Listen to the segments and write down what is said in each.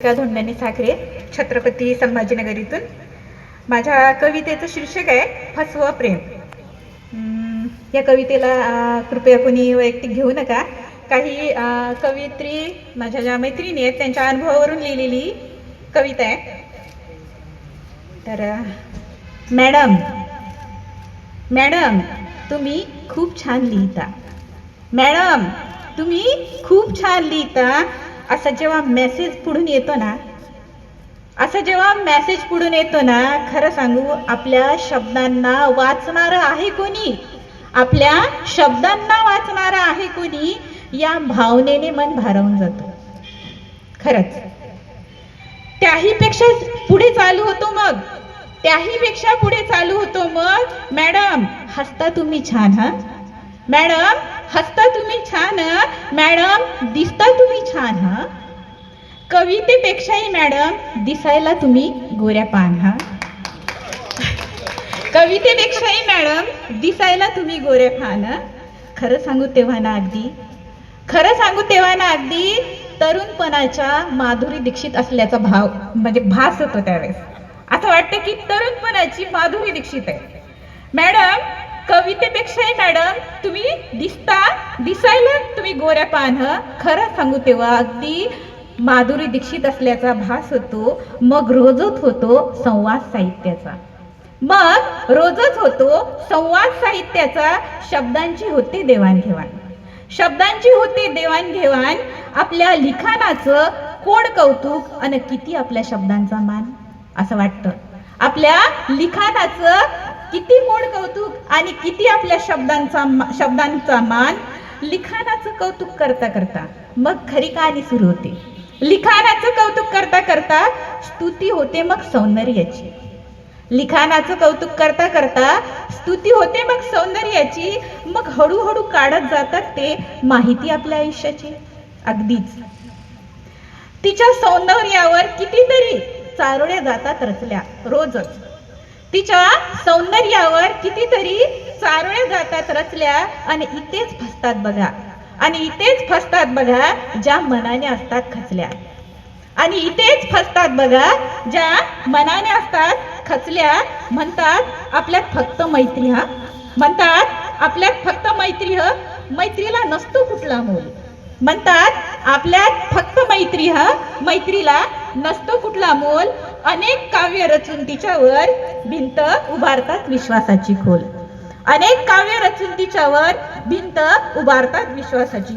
धोंडण्याने साखरे, छत्रपती संभाजीनगर इथून. माझ्या कवितेचं शीर्षक आहे फसवं प्रेम. या कवितेला कृपया कोणी वैयक्तिक घेऊ नका. काही कवयित्री माझ्या ज्या मैत्रिणी आहेत त्यांच्या अनुभवावरून लिहिलेली कविता आहे. तर मॅडम मॅडम तुम्ही खूप छान लिहिता, मॅडम तुम्ही खूप छान लिहिता. असं जेव्हा मेसेज पुढून येतो ना, खरं सांगू आपल्या शब्दांना वाचणारं आहे कोणी, आपल्या शब्दांना वाचणारं आहे कोणी, या भावनेने मन भारावून जातो. खरंच त्याही पेक्षा पुढे चालू होतो मग मॅडम हसता तुम्ही छान, हा मॅडम हसता तुम्ही छान, मॅडम दिसता तुम्ही छान, हा कवितेपेक्षाही मॅडम दिसायला तुम्ही गोऱ्या पान, हा कवितेपेक्षाही मॅडम दिसायला तुम्ही गोऱ्या पान. खरं सांगू तेव्हा ना अगदी तरुणपणाच्या माधुरी दीक्षित असल्याचा भास होतो. त्यावेळेस असं वाटतं की तरुणपणाची माधुरी दीक्षित आहे. मॅडम कवितेपेक्षाही मॅडम तुम्ही दिसायला तुम्ही गोऱ्या पान. खरं सांगू तेव्हा अगदी माधुरी दीक्षित असल्याचा भास होतो. मग रोजच होतो संवाद साहित्याचा, शब्दांची होते देवाणघेवाण, आपल्या लिखाणाचं कोड कौतुक आणि किती आपल्या शब्दांचा मान. असं वाटतं आपल्या लिखाणाचं किती कोड कौतुक आणि किती आपल्या शब्दांचा मान. लिखाणाचं कौतुक करता करता मग खरी कहाणी सुरू होते. लिखाणाचं कौतुक करता करता स्तुती होते मग सौंदर्याची. लिखाणाचं कौतुक करता करता स्तुती होते मग सौंदर्याची. मग हळूहळू काढत जातात ते माहिती आपल्या आयुष्याची. अगदीच तिच्या सौंदर्यावर कितीतरी चारोळ्या जातात रचल्या रोजच. तिच्या सौंदर्यावर कितीतरी चारोळ्या जातात रचल्या आणि इथेच फसतात बघा ज्या मनाने असतात खचल्या. म्हणतात आपल्यात फक्त मैत्री, मैत्रीला नसतो कुठला मोल. मैत्रीला नसतो कुठला मोल. अनेक काव्य रचून तिच्यावर भिंत उभारतात विश्वासाची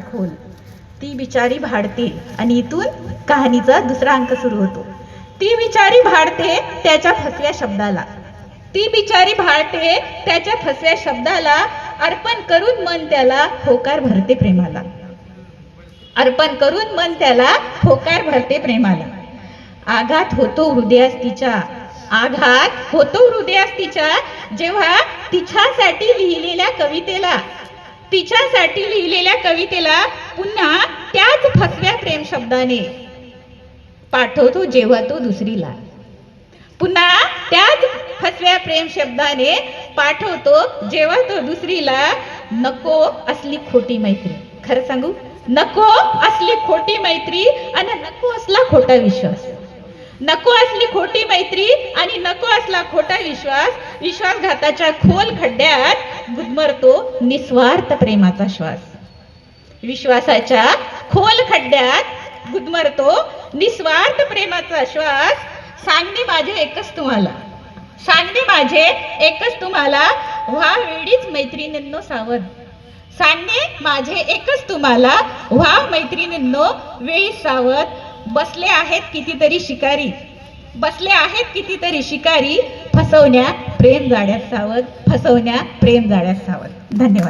खोल. ती बिचारी भाडते आणि इथून कहाणीचा दुसरा अंक सुरू होतो. ती बिचारी भाडते त्याच्या फसव्या शब्दाला, अर्पण करून मन त्याला होकार भरते प्रेमाला. आघात होतो हृदयास तिच्या, जेव्हा तिच्यासाठी लिहिलेल्या कवितेला पुन्हा त्याच फसव्या प्रेम शब्दाने पाठवतो जेव्हा तो दुसरीला. नको असली खोटी मैत्री. खरं सांगू नको असली खोटी मैत्री आणि नको असला खोटा विश्वास. विश्वासघाताच्या खोल खड्ड्यात गुदमरतो निस्वार्थ प्रेमाचा श्वास. विश्वासाच्या खोल खड्ड्यात गुदमरतो निस्वार्थ प्रेमाचा श्वास. सांगणे माझे एकच तुम्हाला व्हा वेळीच मैत्रिणींनो सावध. वेळी सावध. बसले आहेत कितीतरी शिकारी, फसवण्या प्रेम जाड्यात सावध. धन्यवाद.